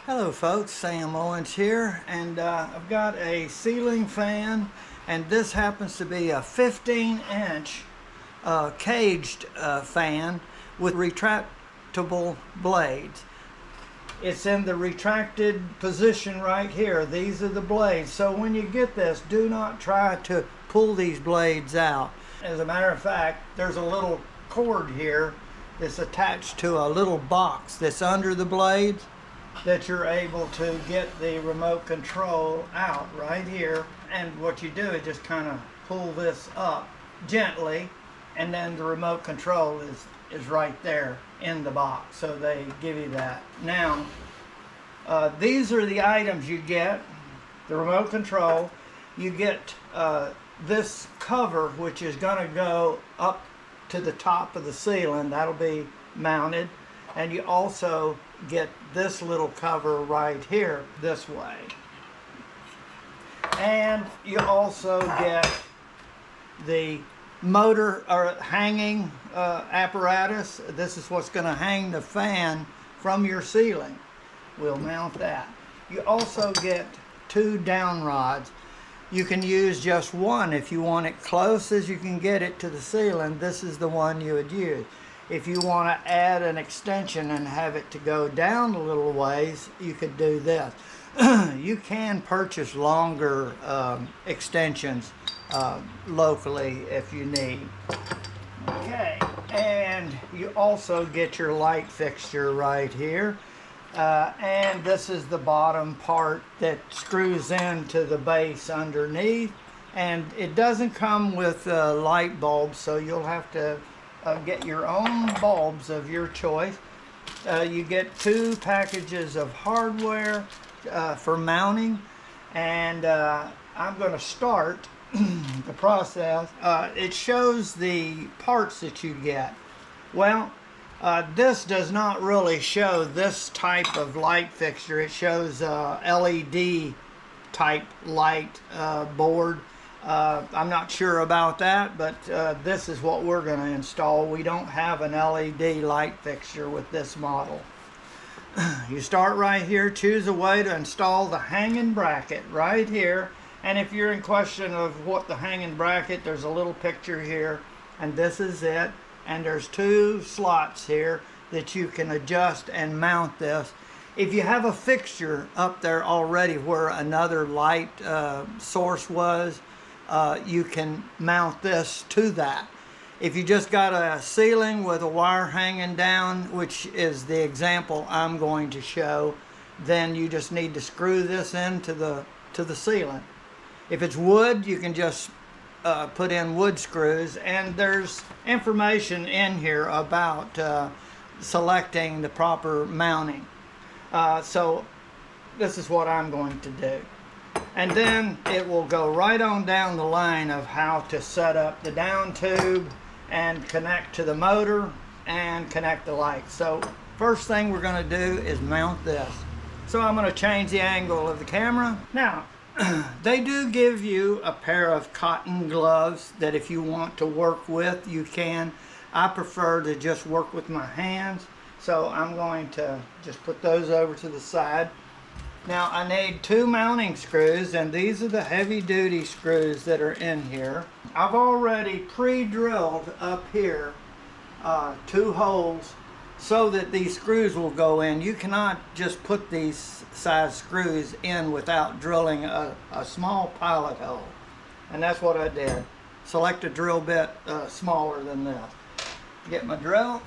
Hello folks, Sam Owens here, and I've got a ceiling fan, and this happens to be a 15-inch caged fan with retractable blades. It's in the retracted position right here. These are the blades. So when you get this, do not try to pull these blades out. As a matter of fact, there's a little cord here that's attached to a little box that's under the blades that you're able to get the remote control out right here. And what you do is just kind of pull this up gently, and then the remote control is right there in the box. So they give you that. Now, these are the items you get. The remote control. You get this cover, which is going to go up to the top of the ceiling. That'll be mounted. And you also get this little cover right here this way. And you also get the motor or hanging apparatus. This is what's going to hang the fan from your ceiling. We'll mount that. You also get two down rods. You can use just one if you want it close as you can get it to the ceiling. This is the one you would use. If you want to add an extension and have it to go down a little ways, you could do this. You can purchase longer extensions locally if you need. Okay, and you also get your light fixture right here. And this is the bottom part that screws into the base underneath. And it doesn't come with light bulbs, so you'll have to get your own bulbs of your choice. You get two packages of hardware for mounting, and I'm going to start the process. It shows the parts that you get. Well, this does not really show this type of light fixture. It shows LED type light board. I'm not sure about that, but this is what we're going to install. We don't have an LED light fixture with this model. You start right here, choose a way to install the hanging bracket right here. And if you're in question of what the hanging bracket, there's a little picture here, and this is it. And there's two slots here that you can adjust and mount this. If you have a fixture up there already where another light source was, you can mount this to that. If you just got a ceiling with a wire hanging down, which is the example I'm going to show, then you just need to screw this into the ceiling. If it's wood, you can just put in wood screws, and there's information in here about selecting the proper mounting. So this is what I'm going to do. And then it will go right on down the line of how to set up the down tube and connect to the motor and connect the light. So first thing we're going to do is mount this. So I'm going to change the angle of the camera. Now, they do give you a pair of cotton gloves that if you want to work with, you can. I prefer to just work with my hands, so I'm going to just put those over to the side. Now I need two mounting screws, and these are the heavy-duty screws that are in here. I've already pre-drilled up here 2 holes so that these screws will go in. You cannot just put these size screws in without drilling a small pilot hole. And that's what I did. Select a drill bit smaller than this. Get my drill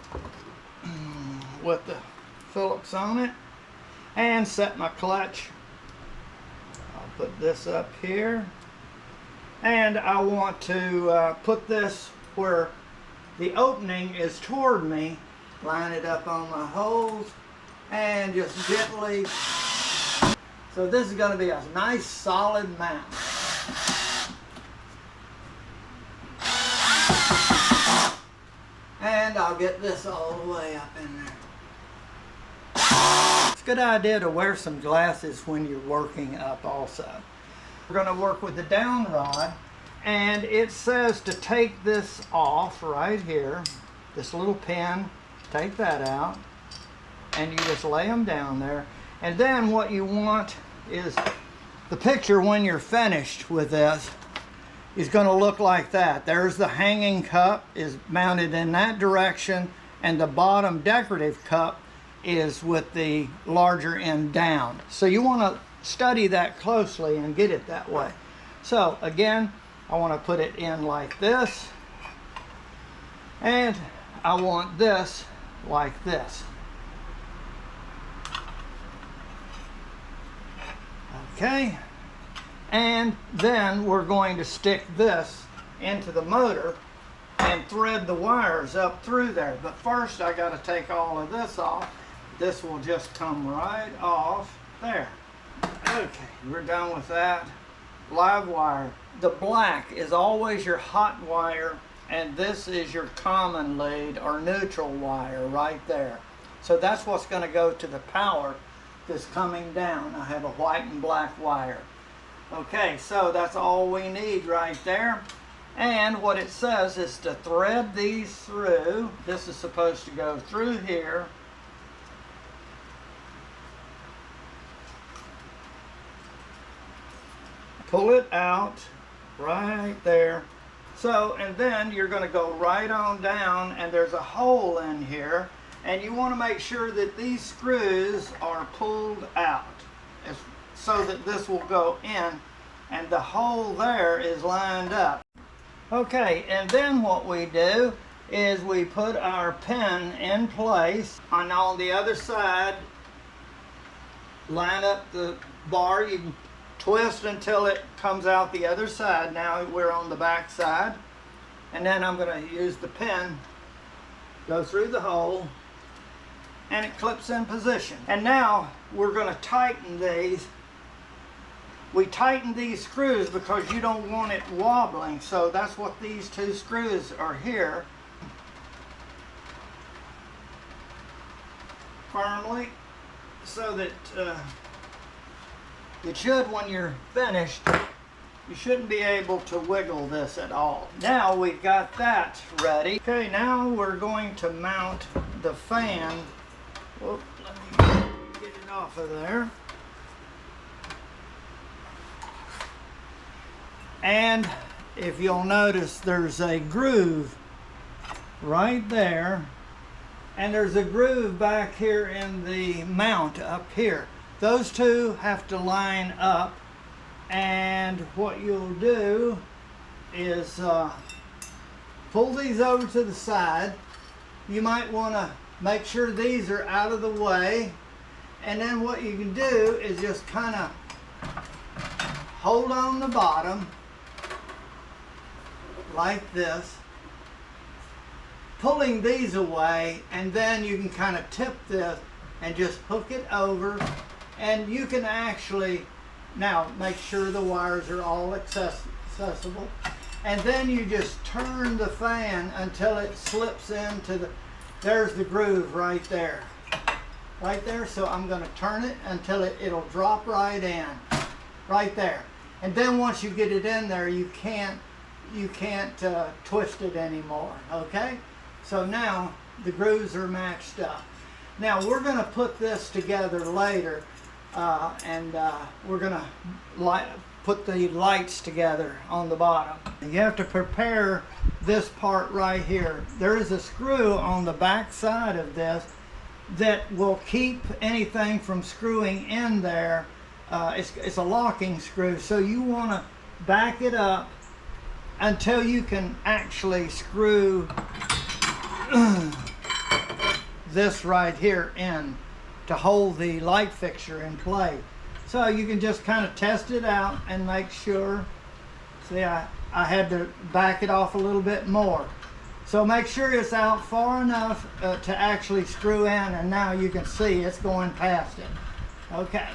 with the Phillips on it, and set my clutch. I'll put this up here, and I want to put this where the opening is toward me. Line it up on my holes and just gently. So this is going to be a nice solid mount. And I'll get this all the way up in there. It's a good idea to wear some glasses when you're working up also. We're going to work with the down rod, and it says to take this off right here, this little pin. Take that out, and you just lay them down there. And then what you want is the picture when you're finished with this is going to look like that. There's the hanging cup is mounted in that direction, and the bottom decorative cup is with the larger end down. So you want to study that closely and get it that way. So again, I want to put it in like this, and I want this like this. Okay, and then we're going to stick this into the motor and thread the wires up through there. But first I got to take all of this off. This will just come right off there. Okay, we're done with that. Live wire. The black is always your hot wire, and this is your common lead or neutral wire right there. So that's what's going to go to the power that's coming down. I have a white and black wire. Okay, so that's all we need right there. And what it says is to thread these through. This is supposed to go through here. Pull it out right there. So, and then you're going to go right on down, and there's a hole in here, and you want to make sure that these screws are pulled out so that this will go in, and the hole there is lined up. Okay, and then what we do is we put our pin in place, and on the other side line up the bar. You can twist until it comes out the other side. Now we're on the back side, and then I'm going to use the pin, go through the hole, and it clips in position. And now we're going to tighten these. We tighten these screws because you don't want it wobbling, so that's what these two screws are here. Firmly, so that it should, when you're finished, you shouldn't be able to wiggle this at all. Now we've got that ready. Okay, now we're going to mount the fan. Whoop, let me get it off of there. And if you'll notice, there's a groove right there, and there's a groove back here in the mount up here. Those two have to line up, and what you'll do is pull these over to the side. You might want to make sure these are out of the way, and then what you can do is just kind of hold on the bottom like this, pulling these away, and then you can kind of tip this and just hook it over. And you can actually now make sure the wires are all accessible, and then you just turn the fan until it slips into the, there's the groove right there, so I'm going to turn it until it'll drop right in right there. And then once you get it in there, you can't twist it anymore. Okay, so now the grooves are matched up. Now we're going to put this together later, and we're going to put the lights together on the bottom. You have to prepare this part right here. There is a screw on the back side of this that will keep anything from screwing in there. It's a locking screw, so you want to back it up until you can actually screw this right here in to hold the light fixture in place. So you can just kind of test it out and make sure. See, I had to back it off a little bit more. So make sure it's out far enough to actually screw in, and now you can see it's going past it. Okay.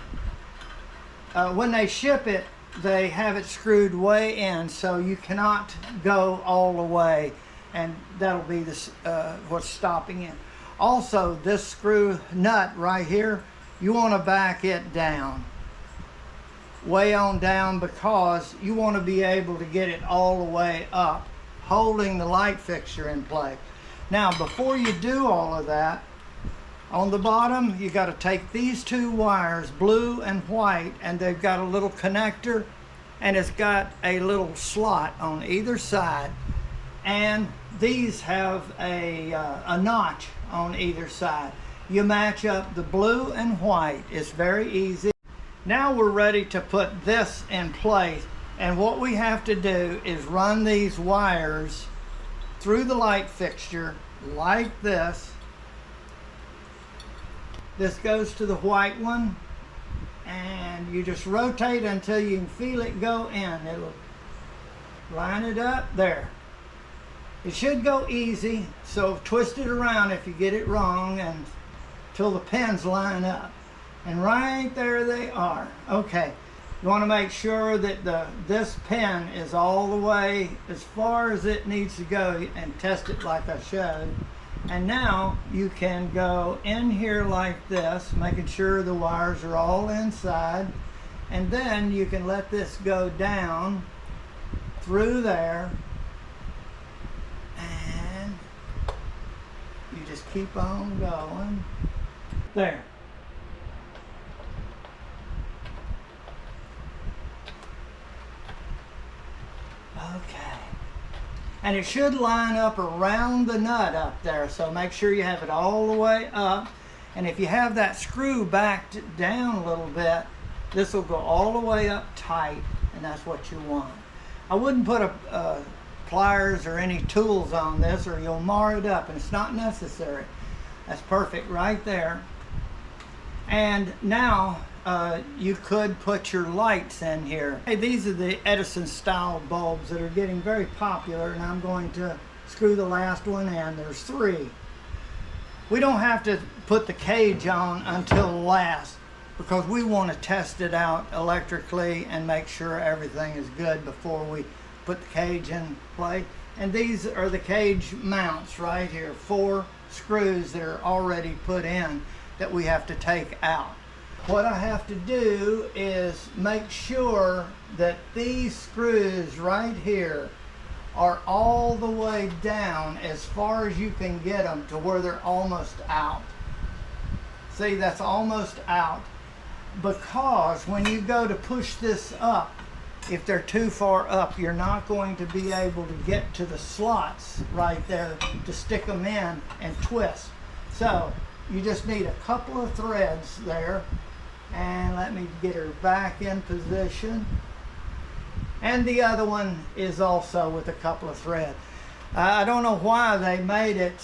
When they ship it, they have it screwed way in, so you cannot go all the way, and that'll be what's stopping it. Also, this screw nut right here, you want to back it down, way on down, because you want to be able to get it all the way up, holding the light fixture in place. Now, before you do all of that, On the bottom, you got to take these two wires, blue and white, and they've got a little connector, and it's got a little slot on either side. And these have a notch on either side. You match up the blue and white. It's very easy. Now we're ready to put this in place. And what we have to do is run these wires through the light fixture like this. This goes to the white one, and you just rotate until you can feel it go in. It'll line it up there. It should go easy, so twist it around if you get it wrong and till the pins line up. And right there they are. Okay, you want to make sure that this pin is all the way as far as it needs to go, and test it like I showed. And now you can go in here like this, making sure the wires are all inside. And then you can let this go down through there. And you just keep on going. There. Okay. And it should line up around the nut up there, so make sure you have it all the way up. And if you have that screw backed down a little bit, this will go all the way up tight, and that's what you want. I wouldn't put pliers or any tools on this, or you'll mar it up, and it's not necessary. That's perfect right there. And now you could put your lights in here. Hey, these are the Edison style bulbs that are getting very popular, and I'm going to screw the last one in. There's 3. We don't have to put the cage on until last, because we want to test it out electrically and make sure everything is good before we put the cage in play. And these are the cage mounts right here, 4 screws that are already put in that we have to take out. What I have to do is make sure that these screws right here are all the way down as far as you can get them to where they're almost out. See, that's almost out, because when you go to push this up, if they're too far up, you're not going to be able to get to the slots right there to stick them in and twist. So you just need a couple of threads there. And let me get her back in position. And the other one is also with a couple of threads. I don't know why they made it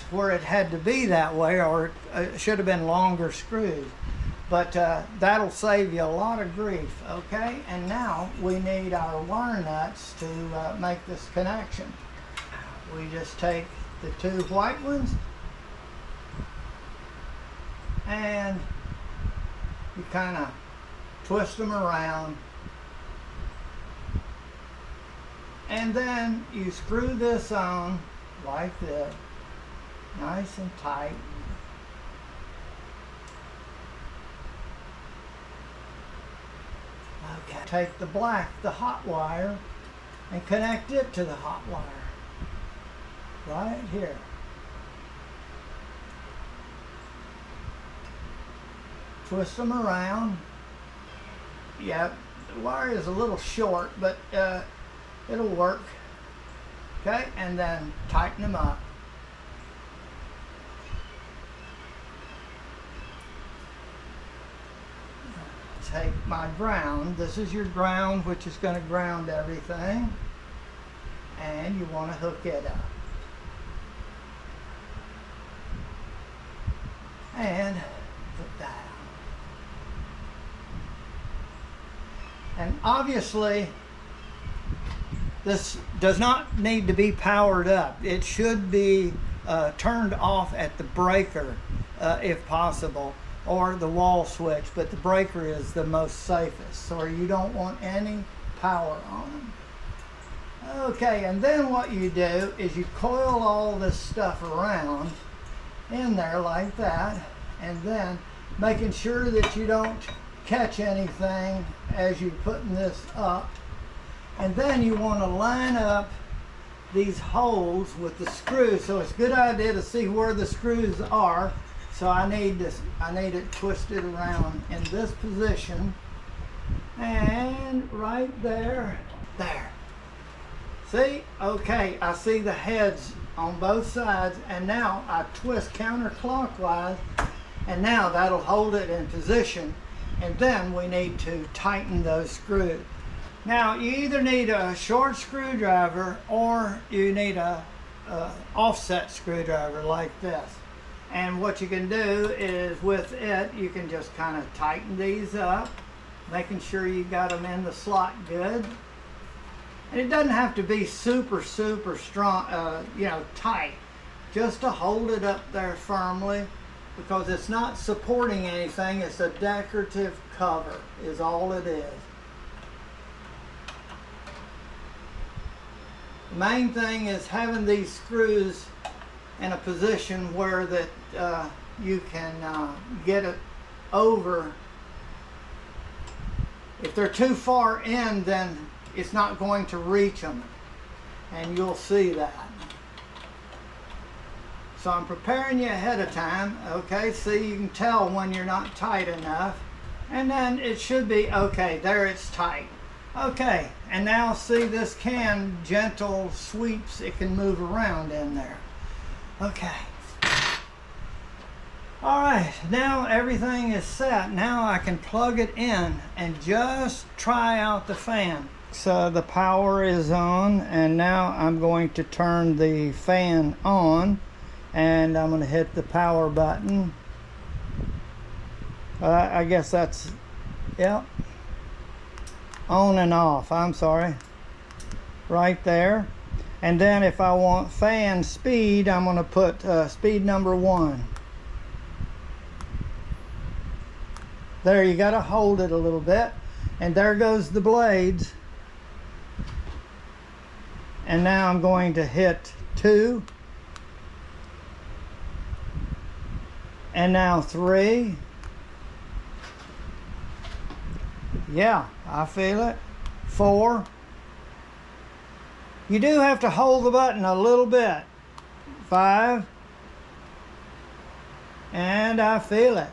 where it had to be that way, or it should have been longer screws. But that'll save you a lot of grief, okay? And now we need our wire nuts to make this connection. We just take the 2 white ones, and you kind of twist them around, and then you screw this on like this, nice and tight. Okay. Take the black, the hot wire, and connect it to the hot wire right here. Twist them around. Yeah, the wire is a little short, but it'll work. Okay, and then tighten them up. Take my ground. This is your ground, which is going to ground everything. And you want to hook it up. And put that on. And obviously, this does not need to be powered up. It should be turned off at the breaker if possible, or the wall switch, but the breaker is the most safest, so you don't want any power on them. Okay, and then what you do is you coil all this stuff around in there like that, and then making sure that you don't catch anything as you're putting this up. And then you want to line up these holes with the screws. So it's a good idea to see where the screws are. So So I need it twisted around in this position, and right there. See? Okay, I see the heads on both sides, and now I twist counterclockwise, and now that'll hold it in position, and then we need to tighten those screws. Now you either need a short screwdriver or you need a offset screwdriver like this. And what you can do is with it, you can just kind of tighten these up, making sure you got them in the slot good. And it doesn't have to be super strong, you know, tight, just to hold it up there firmly, because it's not supporting anything. It's a decorative cover is all it is. The main thing is having these screws in a position where that you can get it over. If they're too far in, then it's not going to reach them, and you'll see that. So I'm preparing you ahead of time, okay? See, you can tell when you're not tight enough, and then it should be okay. There, it's tight. Okay, and now see this can, gentle sweeps, it can move around in there. Okay. All right, now everything is set. Now I can plug it in and just try out the fan. So the power is on, and now I'm going to turn the fan on, and I'm going to hit the power button. I guess that's, yep, on and off, I'm sorry, right there. And then if I want fan speed, I'm going to put speed number 1. There, you got to hold it a little bit, and there goes the blades. And now I'm going to hit 2, and now 3. Yeah, I feel it. 4. You do have to hold the button a little bit. 5, and I feel it.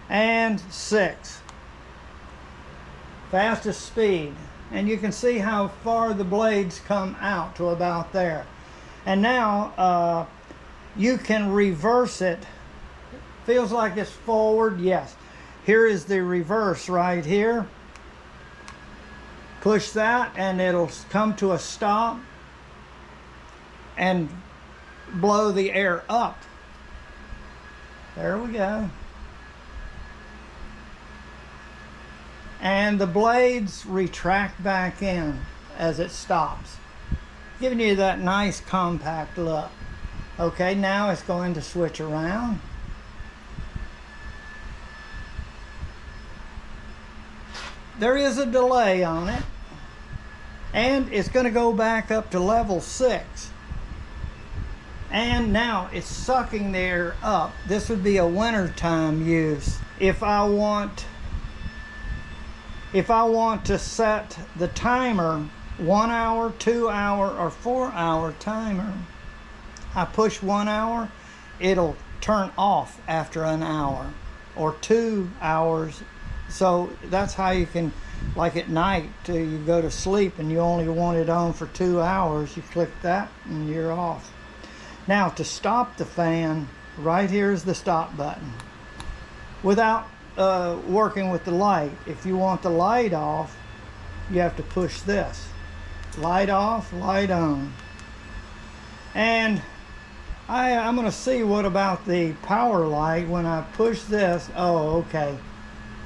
And 6. Fastest speed. And you can see how far the blades come out to about there. And now you can reverse it. Feels like it's forward, yes. Here is the reverse right here. Push that and it'll come to a stop and blow the air up. There we go. And the blades retract back in as it stops, giving you that nice compact look. Okay, now it's going to switch around. There is a delay on it, and it's going to go back up to level 6. And now it's sucking the air up. This would be a wintertime use. If I want to set the timer 1 hour, 2 hour, or 4 hour timer, I push 1 hour, it'll turn off after an hour or 2 hours. So that's how you can, like at night, you go to sleep and you only want it on for 2 hours, you click that and you're off. Now to stop the fan, right here is the stop button. Without working with the light. If you want the light off, you have to push this. Light off, light on. And I'm going to see what about the power light when I push this. Oh, okay.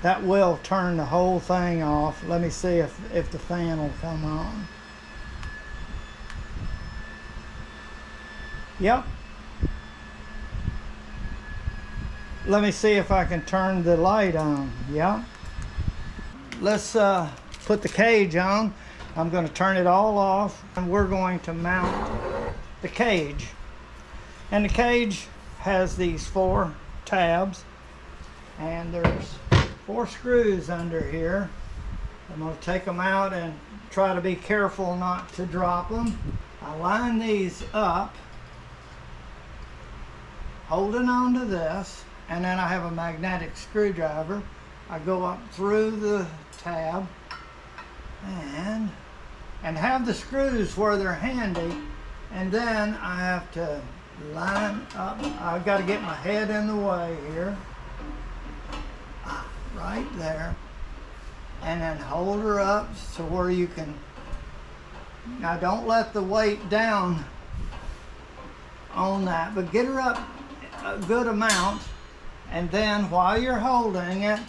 That will turn the whole thing off. Let me see if the fan will come on. Yep. Let me see if I can turn the light on. Yeah. Let's put the cage on. I'm going to turn it all off, and we're going to mount the cage. And the cage has these 4 tabs, and there's 4 screws under here. I'm going to take them out and try to be careful not to drop them. I line these up, holding on to this. and then I have a magnetic screwdriver. I go up through the tab and have the screws where they're handy, and then I have to line up. I've got to get my head in the way here, right there, and then hold her up to where you can. Now don't let the weight down on that, but get her up a good amount, and then while you're holding it,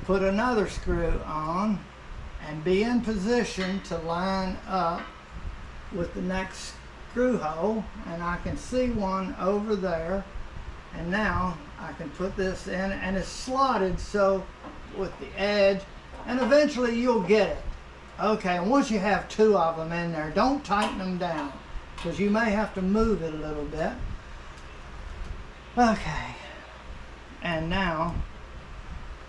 put another screw on and be in position to line up with the next screw hole. And I can see one over there, and now I can put this in, and it's slotted so with the edge, and eventually you'll get it. Okay, and once you have two of them in there, don't tighten them down, because you may have to move it a little bit. Okay, and now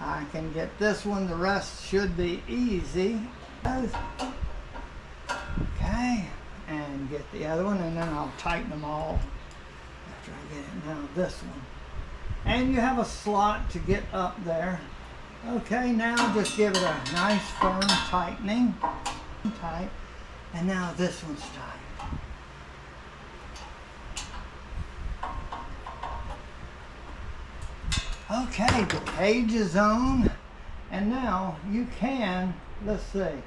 I can get this one. The rest should be easy. Okay, and get the other one, and then I'll tighten them all after I get it. Now this one. And you have a slot to get up there. Okay, now just give it a nice firm tightening. Tight. And now this one's tight. Okay, the cage is on, and now you can, let's see,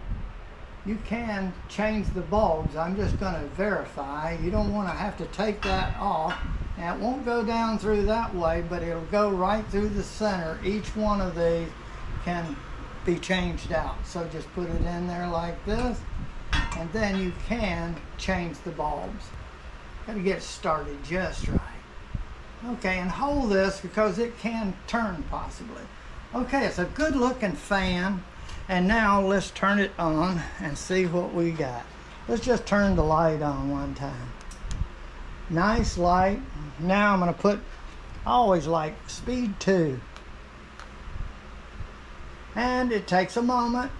you can change the bulbs. I'm just going to verify. You don't want to have to take that off. Now it won't go down through that way, but it'll go right through the center. Each one of these can be changed out. So just put it in there like this, and then you can change the bulbs. Got to get started just right. Okay, and hold this because it can turn possibly. Okay, it's a good looking fan. And now let's turn it on and see what we got. Let's just turn the light on one time. Nice light. Now I'm going to put, I always like speed 2. And it takes a moment.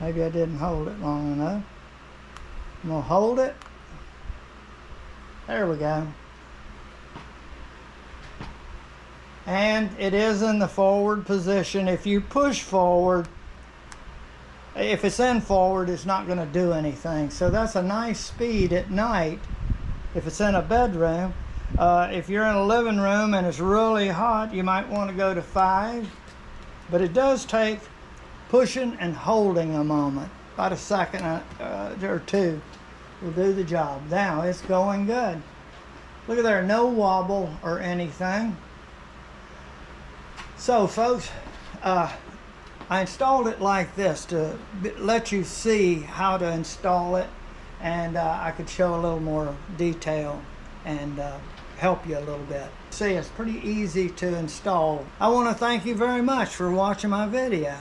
Maybe I didn't hold it long enough. I'm going to hold it. There we go. And it is in the forward position. If you push forward, if it's in forward, it's not going to do anything. So that's a nice speed at night if it's in a bedroom. If you're in a living room and it's really hot, you might want to go to 5. But it does take pushing and holding a moment. About a second or two will do the job. Now it's going good. Look at there, no wobble or anything. So folks, I installed it like this to let you see how to install it, and I could show a little more detail and help you a little bit. See, it's pretty easy to install. I want to thank you very much for watching my video.